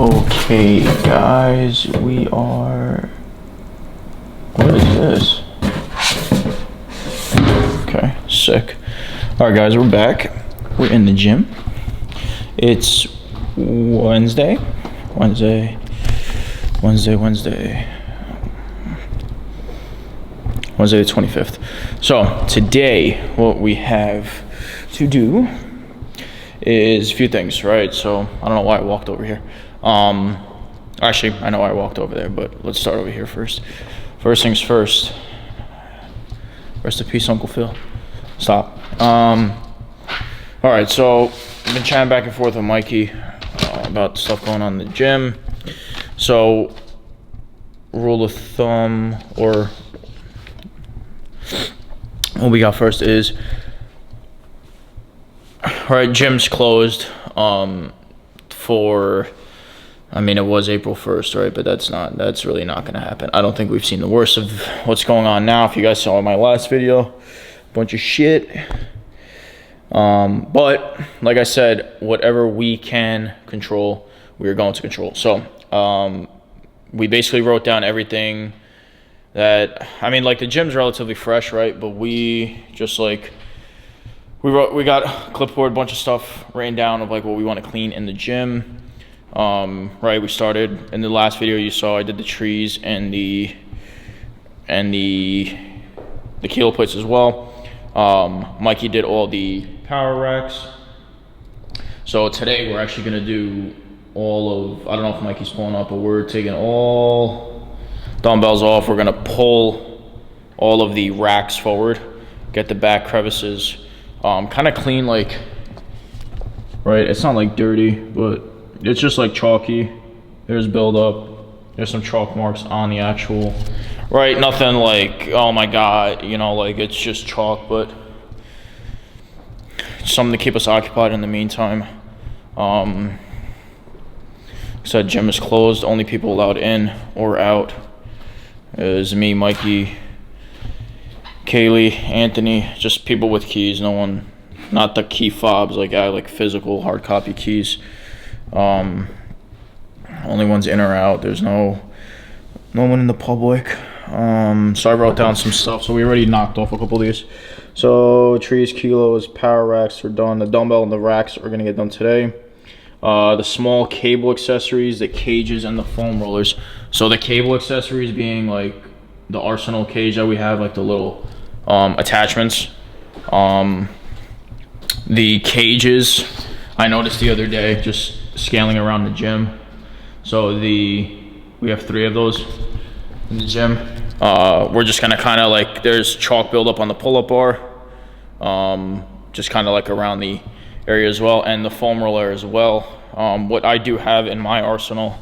Okay, guys, we are. What is this? Okay, sick. Alright, guys, we're back. We're in the gym. It's Wednesday the 25th. So, today, what we have to do is a few things, right? So, I don't know why I walked over here. Actually, I know why I walked over there, but let's start over here first. First things first. Rest in peace, Uncle Phil. Stop. Alright, so I've been chatting back and forth with Mikey about stuff going on in the gym. So, rule of thumb, or what we got first is, alright, gym's closed for, I mean, it was April 1st, right? But that's really not going to happen. I don't think we've seen the worst of what's going on now. If you guys saw my last video, bunch of shit. But like I said, whatever we can control, we are going to control. So, we basically wrote down everything that, I mean, like, the gym's relatively fresh, right? But we just, like, we got a clipboard, bunch of stuff written down of, like, what we want to clean in the gym. Right, we started in the last video you saw. I did the trees and the kilo plates as well. Mikey did all the power racks. So today we're actually gonna do all of, I don't know if Mikey's pulling up, but we're taking all dumbbells off. We're gonna pull all of the racks forward, get the back crevices kind of clean, like, right, it's not like dirty, but it's just like chalky. There's buildup. There's some chalk marks on the actual, right? Nothing like, oh my God, you know, like, it's just chalk, but something to keep us occupied in the meantime. So gym is closed. Only people allowed in or out is me, Mikey, Kaylee, Anthony, just people with keys. No one, not the key fobs, like I like physical hard copy keys. Only ones in or out. There's no one in the public. So I wrote down some stuff. So we already knocked off a couple of these. So trees, kilos, power racks are done. The dumbbell and the racks are gonna get done today. The small cable accessories, the cages, and the foam rollers. So the cable accessories being like the Arsenal cage that we have, like the little attachments. The cages, I noticed the other day just scaling around the gym. So we have 3 of those in the gym. We're just gonna kind of like, there's chalk buildup on the pull-up bar, just kind of like around the area as well, and the foam roller as well. What I do have in my arsenal,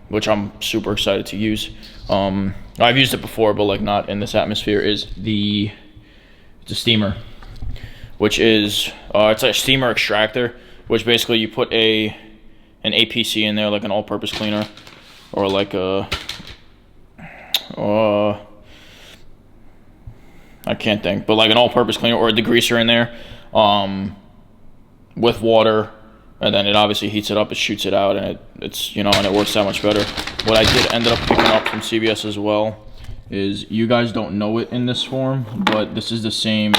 which I'm super excited to use, I've used it before, but like not in this atmosphere, is the steamer, which is it's a steamer extractor, which basically you put an APC in there, like an all-purpose cleaner, or like a I can't think, but like an all-purpose cleaner or a degreaser in there, with water, and then it obviously heats it up, it shoots it out, and it's, you know, and it works that much better. What I did end up picking up from CVS as well is, you guys don't know it in this form, but this is the same.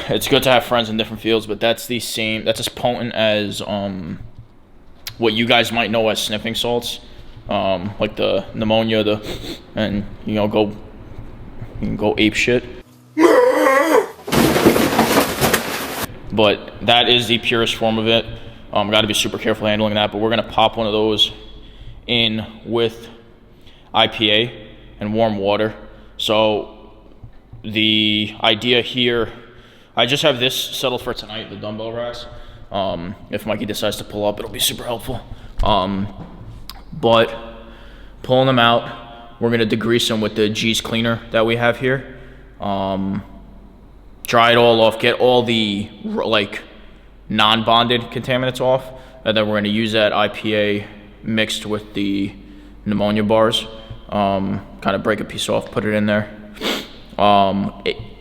It's good to have friends in different fields, but that's the same, that's as potent as what you guys might know as sniffing salts, like the pneumonia, and you know, you can go ape shit. But that is the purest form of it. Got to be super careful handling that, but we're gonna pop one of those in with IPA and warm water. So the idea here, I just have this settled for tonight, the dumbbell racks. If Mikey decides to pull up, it'll be super helpful. But pulling them out, we're gonna degrease them with the G's cleaner that we have here. Dry it all off, get all the like non-bonded contaminants off, and then we're gonna use that IPA mixed with the pneumonia bars. Kind of break a piece off, put it in there.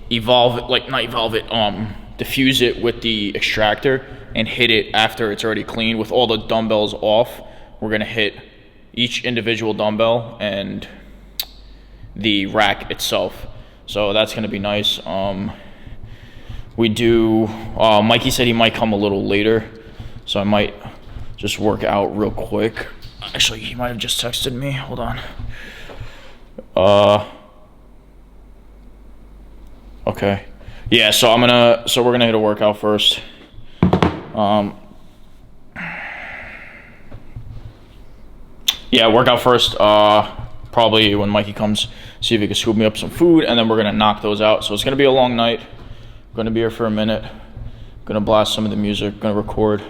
Evolve it, like not evolve it, diffuse it with the extractor and hit it after it's already clean with all the dumbbells off. We're gonna hit each individual dumbbell and the rack itself. So that's gonna be nice. We do, Mikey said he might come a little later, so I might just work out real quick. Actually, he might have just texted me. Hold on. Okay. Yeah, so we're gonna hit a workout first. Yeah, workout first. Probably when Mikey comes, see if he can scoop me up some food, and then we're gonna knock those out. So it's gonna be a long night. Gonna be here for a minute. Gonna blast some of the music. Gonna record.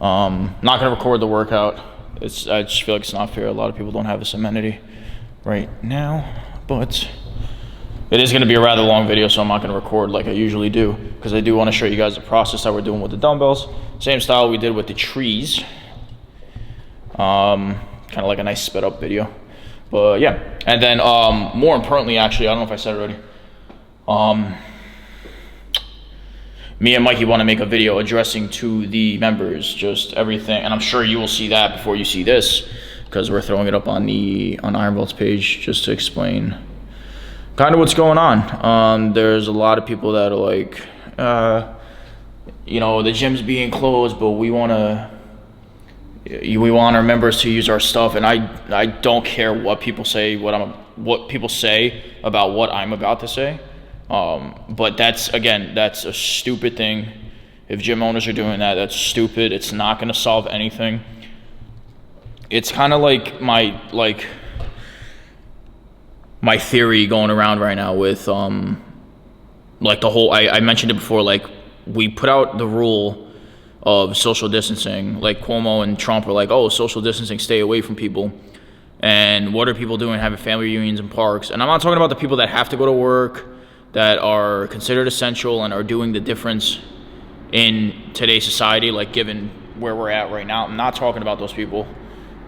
Not gonna record the workout. I just feel like it's not fair. A lot of people don't have this amenity right now, but it is gonna be a rather long video, so I'm not gonna record like I usually do, because I do want to show you guys the process that we're doing with the dumbbells. Same style we did with the trees. Kind of like a nice sped up video, but yeah. And then more importantly, actually, I don't know if I said it already. Me and Mikey want to make a video addressing to the members just everything, and I'm sure you will see that before you see this, because we're throwing it up on YianniBravo's page just to explain kind of what's going on. There's a lot of people that are like, you know, the gym's being closed, but we want our members to use our stuff, and I don't care what people say, what people say about what I'm about to say. But that's a stupid thing. If gym owners are doing that, that's stupid. It's not going to solve anything. It's kind of like my theory going around right now with like the whole, I mentioned it before, like we put out the rule of social distancing, like Cuomo and Trump are like, oh, social distancing, stay away from people. And what are people doing? Having family reunions in parks. And I'm not talking about the people that have to go to work, that are considered essential and are doing the difference in today's society, like given where we're at right now. I'm not talking about those people.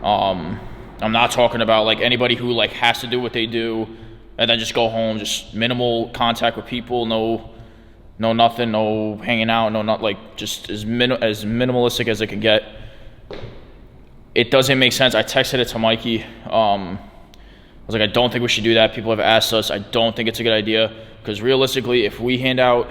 I'm not talking about like anybody who like has to do what they do and then just go home, just minimal contact with people, no nothing, no hanging out, like just as minimalistic as it can get. It doesn't make sense. I texted it to Mikey. I was like, I don't think we should do that. People have asked us. I don't think it's a good idea, because realistically, if we hand out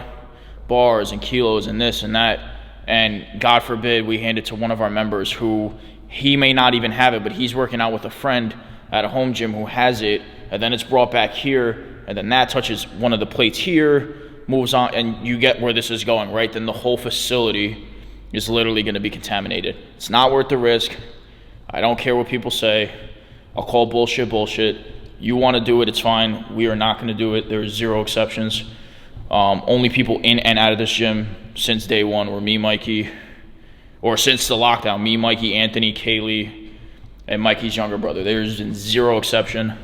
bars and kilos and this and that, and God forbid we hand it to one of our members who he may not even have it, but he's working out with a friend at a home gym who has it, and then it's brought back here, and then that touches one of the plates here, moves on, and you get where this is going, right? Then the whole facility is literally going to be contaminated. It's not worth the risk. I don't care what people say. I'll call bullshit. You want to do it, it's fine. We are not going to do it. There's zero exceptions. Only people in and out of this gym since day one were me, Mikey, or since the lockdown, me, Mikey, Anthony, Kaylee, and Mikey's younger brother. There's been zero exception.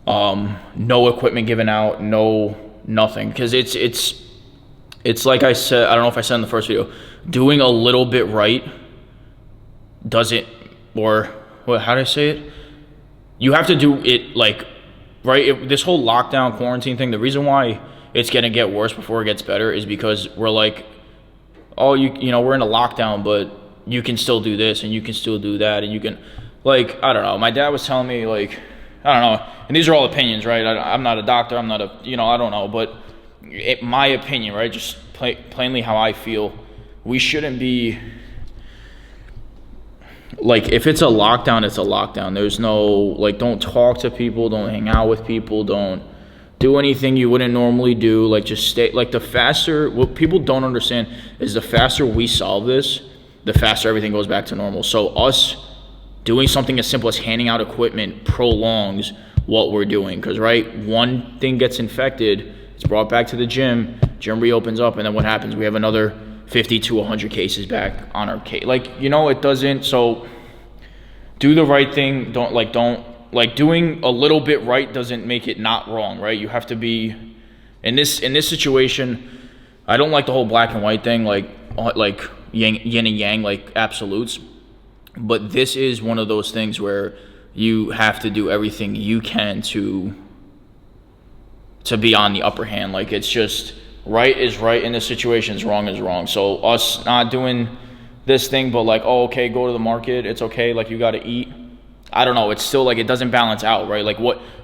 No equipment given out, nothing. Because it's like I said, I don't know if I said in the first video, doing a little bit right doesn't, or how do I say it? You have to do it like, right? This whole lockdown quarantine thing, the reason why it's going to get worse before it gets better is because we're like, oh, you know, we're in a lockdown, but you can still do this and you can still do that. And you can, like, I don't know. My dad was telling me, like, I don't know. And these are all opinions, right? I'm not a doctor. I'm not a, you know, I don't know. But my opinion, right? Just plainly how I feel. We shouldn't be, like, if it's a lockdown, it's a lockdown. There's no, like, don't talk to people, don't hang out with people, don't do anything you wouldn't normally do. Like, just stay, like, the faster, what people don't understand is the faster we solve this, the faster everything goes back to normal. So us doing something as simple as handing out equipment prolongs what we're doing. Because, right, one thing gets infected, it's brought back to the gym reopens up, and then what happens? We have another 50 to 100 cases back on our case. Like, you know, it doesn't, so do the right thing. Don't doing a little bit right doesn't make it not wrong, right? You have to be, in this situation, I don't like the whole black and white thing, like yin and yang, like absolutes. But this is one of those things where you have to do everything you can to be on the upper hand. Like, it's just, right is right in this situation, is wrong is wrong. So us not doing this thing, but like, oh, okay, go to the market, it's okay, like you gotta eat. I don't know, it's still like, it doesn't balance out, right? Like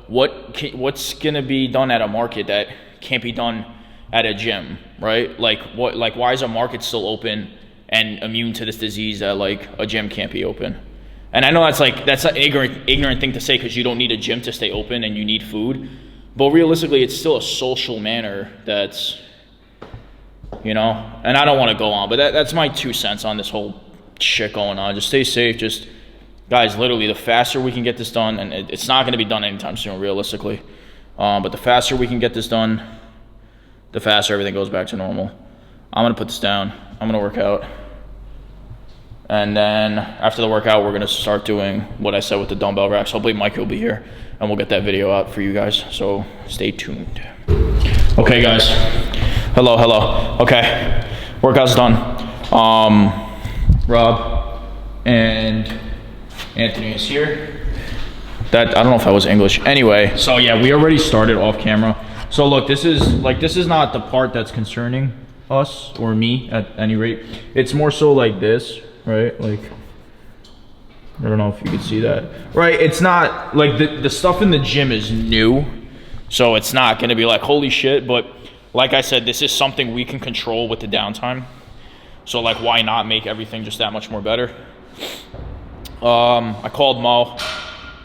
what's gonna be done at a market that can't be done at a gym, right? Like why is a market still open and immune to this disease that like a gym can't be open? And I know that's an ignorant thing to say, because you don't need a gym to stay open and you need food. But realistically, it's still a social manner that's, and I don't want to go on, but that's my 2 cents on this whole shit going on. Just stay safe. Just, guys, literally, the faster we can get this done, and it's not going to be done anytime soon, realistically. But the faster we can get this done, the faster everything goes back to normal. I'm going to put this down. I'm going to work out. And then after the workout, we're going to start doing what I said with the dumbbell racks. Hopefully Mike will be here, and we'll get that video out for you guys. So stay tuned. Okay, guys. Hello. Okay. Workout's done. Rob and Anthony is here. I don't know if that was English. Anyway, so yeah, we already started off camera. So look, this is not the part that's concerning us or me at any rate. It's more so like this. Right, like, I don't know if you can see that. Right, it's not, like, the stuff in the gym is new, so it's not going to be like, holy shit, but like I said, this is something we can control with the downtime. So, like, why not make everything just that much more better? I called Mo.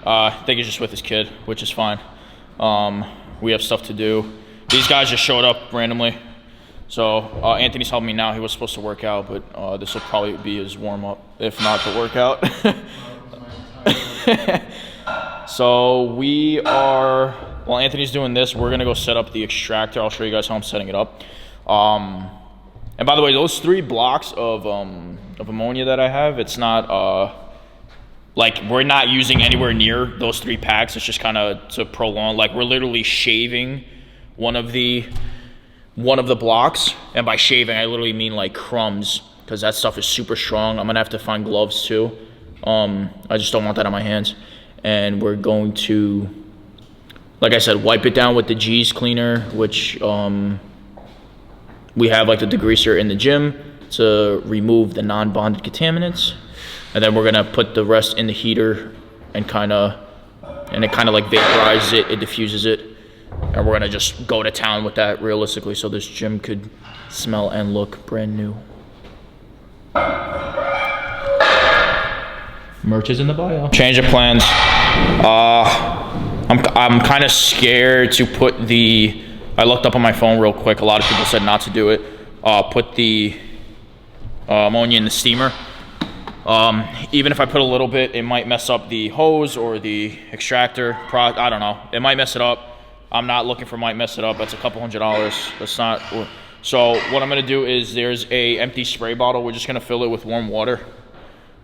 I think he's just with his kid, which is fine. We have stuff to do. These guys just showed up randomly. So Anthony's helping me now. He was supposed to work out, but this will probably be his warm-up, if not the workout. So while Anthony's doing this, we're going to go set up the extractor. I'll show you guys how I'm setting it up. And by the way, those 3 blocks of ammonia that I have, it's not, like, we're not using anywhere near those 3 packs. It's just kind of to prolong. Like, we're literally shaving one of the blocks, and by shaving I literally mean like crumbs, because that stuff is super strong. I'm gonna have to find gloves too. I just don't want that on my hands. And we're going to, like I said, wipe it down with the G's cleaner, which we have like the degreaser in the gym to remove the non-bonded contaminants. And then we're gonna put the rest in the heater and it kind of like vaporizes it, it diffuses it. And we're gonna just go to town with that realistically, so this gym could smell and look brand new. Merch is in the bio. Change of plans. I'm kind of scared to put I looked up on my phone real quick. A lot of people said not to do it. Put the ammonia in the steamer. Even if I put a little bit, it might mess up the hose or the extractor. I don't know. It might mess it up. I'm not looking for might mess it up. That's a couple $100. That's not. So what I'm gonna do is there's a empty spray bottle. We're just gonna fill it with warm water.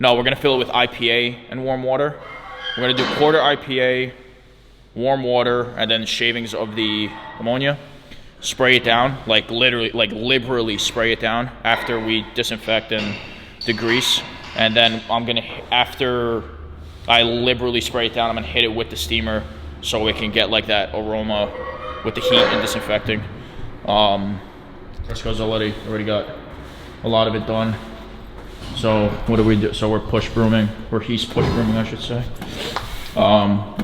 No, we're gonna fill it with IPA and warm water. We're gonna do quarter IPA, warm water, and then shavings of the ammonia. Spray it down, like literally, like liberally spray it down after we disinfect and degrease. And then after I liberally spray it down, I'm gonna hit it with the steamer, so it can get like that aroma with the heat and disinfecting. Fresco's already got a lot of it done. So what do we do? So we're push brooming, or he's push brooming, I should say.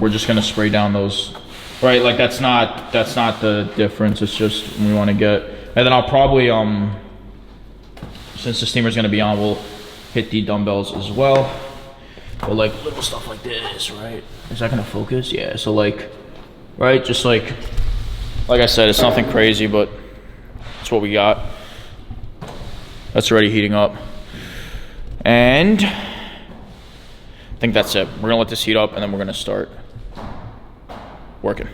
We're just gonna spray down those, right? Like that's not the difference. It's just we want to get, and then I'll probably since the steamer's gonna be on, we'll hit the dumbbells as well. But like little stuff like this, right? Is that gonna focus? Yeah, so like, right, just like I said, it's nothing crazy, but that's what we got. That's already heating up. And I think that's it. We're gonna let this heat up and then we're gonna start working.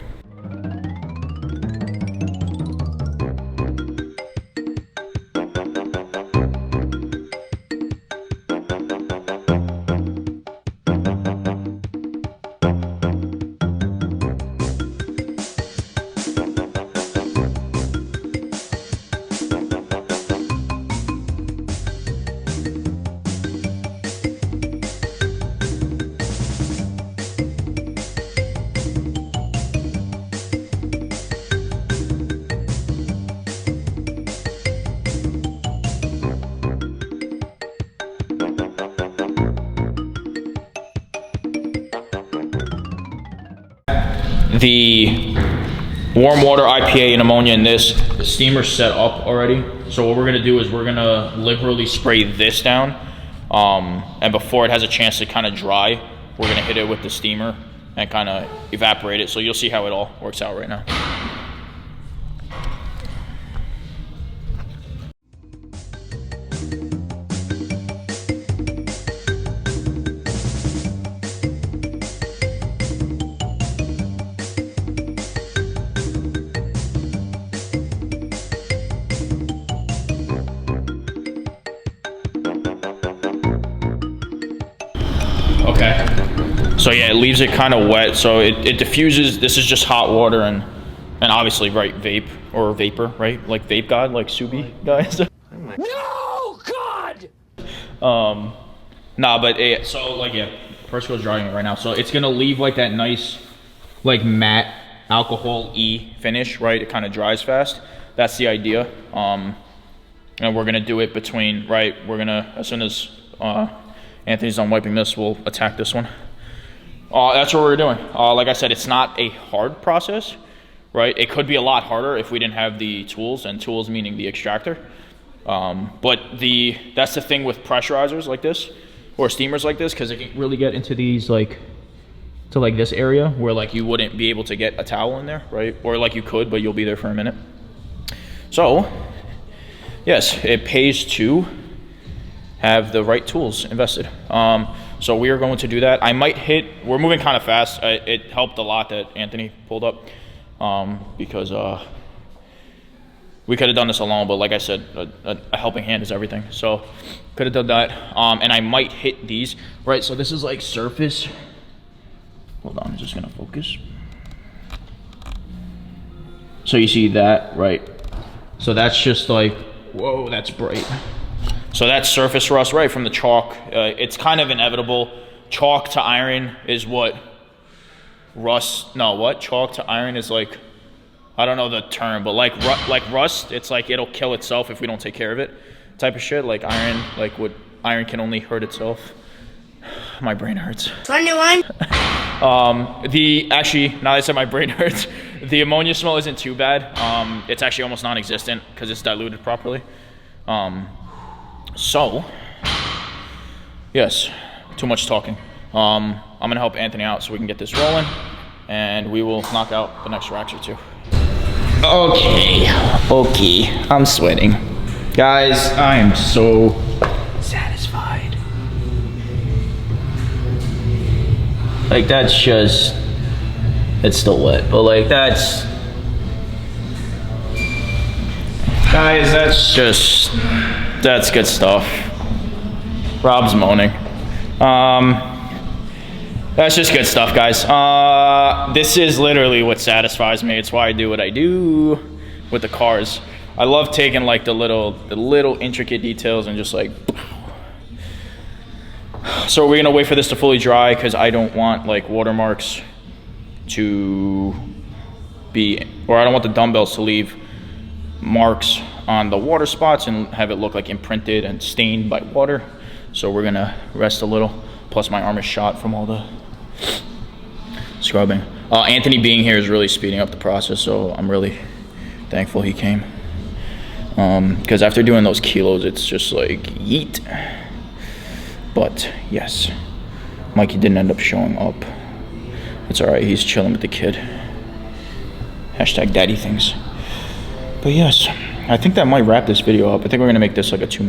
the warm water, IPA, and ammonia in this. The steamer's set up already. So what we're gonna do is we're gonna liberally spray this down. And before it has a chance to kind of dry, we're gonna hit it with the steamer and kind of evaporate it. So you'll see how it all works out right now. Okay, so yeah, it leaves it kind of wet, so it diffuses. This is just hot water and obviously, right, vape or vapor, right? Like vape god, like Subi guys. No, God! Nah, but so like, yeah, Persico's drying it right now. So it's gonna leave like that nice, like matte alcohol-y finish, right? It kind of dries fast. That's the idea. And we're gonna do it between, right? We're gonna, as soon as, Anthony's done wiping this, we'll attack this one. That's what we're doing. Like I said, it's not a hard process, right? It could be a lot harder if we didn't have the tools, and tools meaning the extractor. But that's the thing with pressurizers like this, or steamers like this, because it can really get into these, like, to like this area where like you wouldn't be able to get a towel in there, right? Or like you could, but you'll be there for a minute. So, yes, it pays to have the right tools invested. So we are going to do that. I might hit, we're moving kind of fast. It helped a lot that Anthony pulled up because we could have done this alone, but like I said, a helping hand is everything. So could have done that. And I might hit these, right? So this is like surface. Hold on, I'm just gonna focus. So you see that, right? So that's just like, whoa, that's bright. So that's surface rust, right, from the chalk. It's kind of inevitable. Chalk to iron is what? Chalk to iron is like, I don't know the term, but like rust, it's like it'll kill itself if we don't take care of it type of shit. Like iron, like what iron can only hurt itself. My brain hurts. Actually, now that I said my brain hurts, the ammonia smell isn't too bad. It's actually almost non-existent because it's diluted properly. So, yes, too much talking. I'm gonna help Anthony out so we can get this rolling, and we will knock out the next racks or two. Okay, I'm sweating. Guys, I am so satisfied. Like that's just, it's still wet, but like that's, guys, that's good stuff. Rob's moaning. That's just good stuff, guys. This is literally what satisfies me. It's why I do what I do with the cars. I love taking like the little intricate details and just like. So we're gonna wait for this to fully dry because I don't want like watermarks to be, or I don't want the dumbbells to leave marks on the water spots and have it look like imprinted and stained by water. So we're gonna rest a little. Plus my arm is shot from all the scrubbing. Anthony being here is really speeding up the process, so I'm really thankful he came. Because after doing those kilos, it's just like yeet. But yes, Mikey didn't end up showing up. It's all right, he's chilling with the kid. Hashtag daddy things. But yes, I think that might wrap this video up. I think we're gonna make this like a 2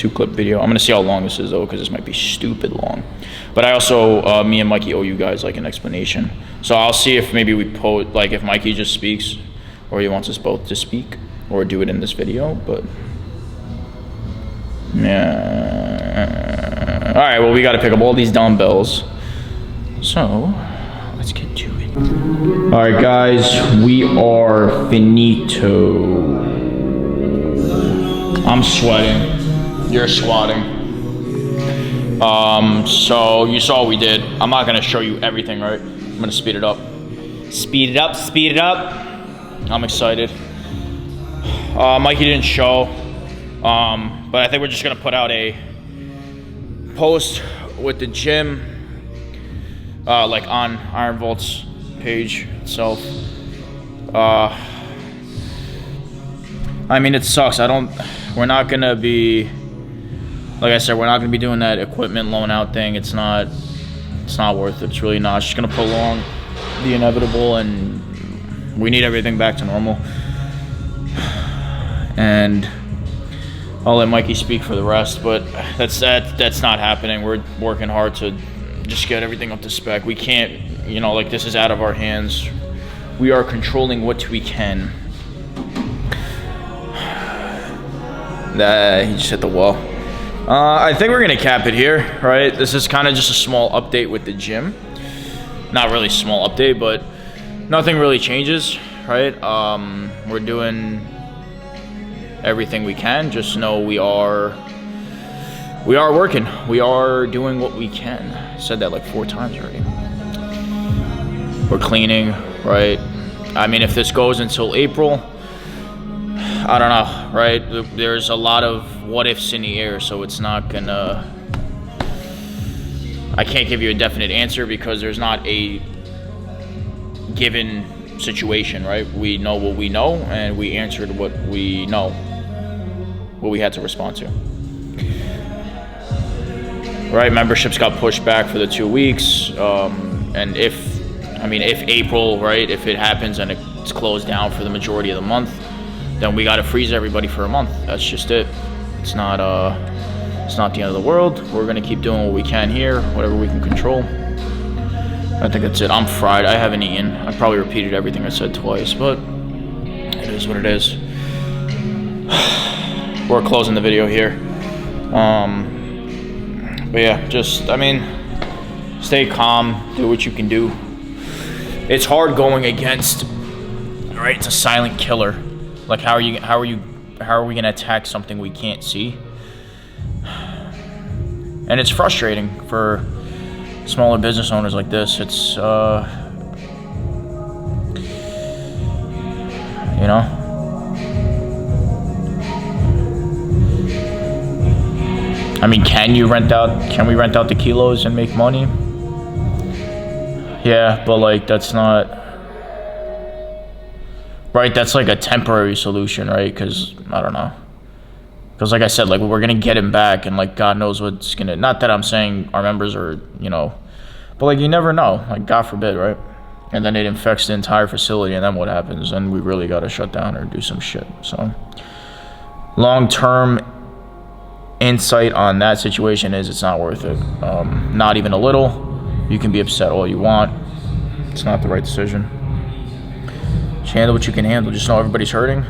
clip video. I'm gonna see how long this is though, because this might be stupid long. But I also, me and Mikey owe you guys like an explanation. So I'll see if maybe we post, like if Mikey just speaks, or he wants us both to speak, or do it in this video, but. Yeah. All right, well, we gotta pick up all these dumbbells. So, let's get to it. All right, guys, we are finito. I'm sweating. You're squatting. So you saw what we did. I'm not gonna show you everything, right? I'm gonna speed it up. Speed it up, speed it up. I'm excited. Mikey didn't show, but I think we're just gonna put out a post with the gym, like on Iron Vault's page itself. I mean, it sucks. We're not gonna be, like I said, we're not gonna be doing that equipment loan out thing. It's not worth it. It's really not. It's just gonna prolong the inevitable, and we need everything back to normal. And I'll let Mikey speak for the rest, but that's not happening. We're working hard to just get everything up to spec. We can't, like, this is out of our hands. We are controlling what we can. He just hit the wall. I think we're gonna cap it here, right? This is kind of just a small update with the gym. Not really small update, but nothing really changes, right? We're doing everything we can. Just know we are working. We are doing what we can. I said that like 4 times already. We're cleaning, right? I mean, if this goes until April, I don't know, right? There's a lot of what ifs in the air, so it's not gonna, I can't give you a definite answer because there's not a given situation, right? We know what we know, and we answered what we know, what we had to respond to. Right, memberships got pushed back for the 2 weeks, and if April, right, if it happens and it's closed down for the majority of the month, then we got to freeze everybody for a month. That's just it. It's not the end of the world. We're gonna keep doing what we can here, whatever we can control. I think that's it. I'm fried. I haven't eaten. I probably repeated everything I said twice, but it is what it is. We're closing the video here. But yeah, just, stay calm, do what you can do. It's hard going against, right? It's a silent killer. Like, how are we gonna attack something we can't see? And it's frustrating for smaller business owners like this. It's, can we rent out the kilos and make money? Yeah, but like, that's not, right? That's like a temporary solution, right? Because, I don't know. Because like I said, like, we're going to get him back, and like, God knows what's going to, not that I'm saying our members are, but like, you never know, like, God forbid, right? And then it infects the entire facility, and then what happens? And we really got to shut down or do some shit. So, long-term insight on that situation is it's not worth it. Not even a little. You can be upset all you want. It's not the right decision. Just handle what you can handle. Just know everybody's hurting.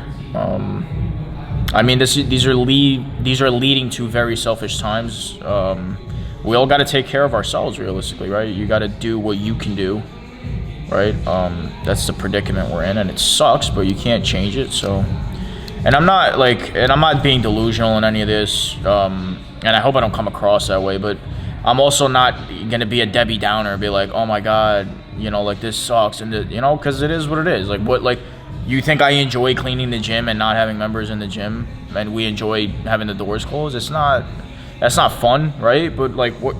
These are leading to very selfish times. We all got to take care of ourselves, realistically, right? You got to do what you can do, right? That's the predicament we're in, and it sucks, but you can't change it. So, and I'm not being delusional in any of this, and I hope I don't come across that way, but I'm also not gonna be a Debbie Downer and be like, oh my God, like, this sucks, and because it is what it is. Like, what, like, you think I enjoy cleaning the gym and not having members in the gym, and we enjoy having the doors closed? That's not fun, right? But like, what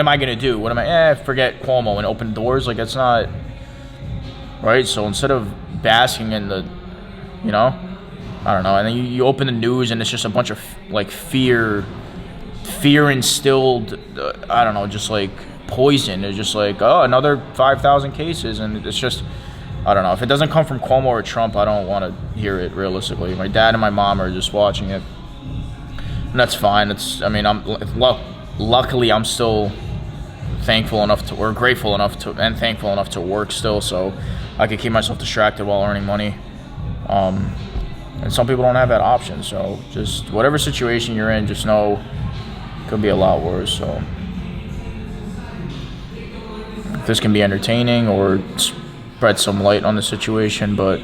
am I gonna do? What am I? Forget Cuomo and open doors. Like, that's not right. So instead of basking in the, I don't know, and then you open the news and it's just a bunch of like fear instilled, I don't know, just like poison. It's just like, oh, another 5,000 cases, and it's just, I don't know. If it doesn't come from Cuomo or Trump, I don't want to hear it, realistically. My dad and my mom are just watching it, and that's fine. Luckily I'm still grateful enough to work still, so I could keep myself distracted while earning money. And some people don't have that option, so just whatever situation you're in, just know it could be a lot worse. So this can be entertaining or spread some light on the situation, but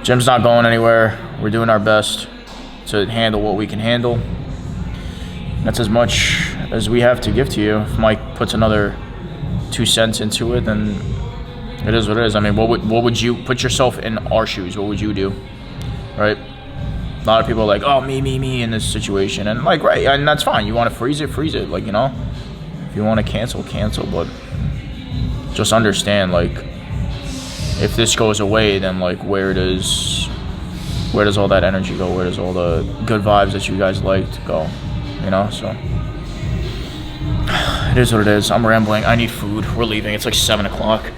gym's not going anywhere. We're doing our best to handle what we can handle. That's as much as we have to give to you. If Mike puts another 2 cents into it, then it is what it is. What would you put yourself in our shoes? What would you do? Right? A lot of people are like, oh, me in this situation. And like, right, and that's fine. You want to freeze it. Like, if you want to cancel, but just understand, like, if this goes away, then like where does all that energy go? Where does all the good vibes that you guys liked go? You know, so it is what it is. I'm rambling. I need food. We're leaving. It's like 7 o'clock.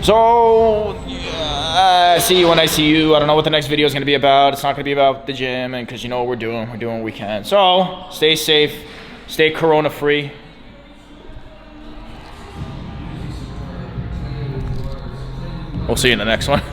So, see you when I see you. I don't know what the next video is going to be about. It's not going to be about the gym, and because you know what we're doing. We're doing what we can. So, stay safe. Stay corona-free. We'll see you in the next one.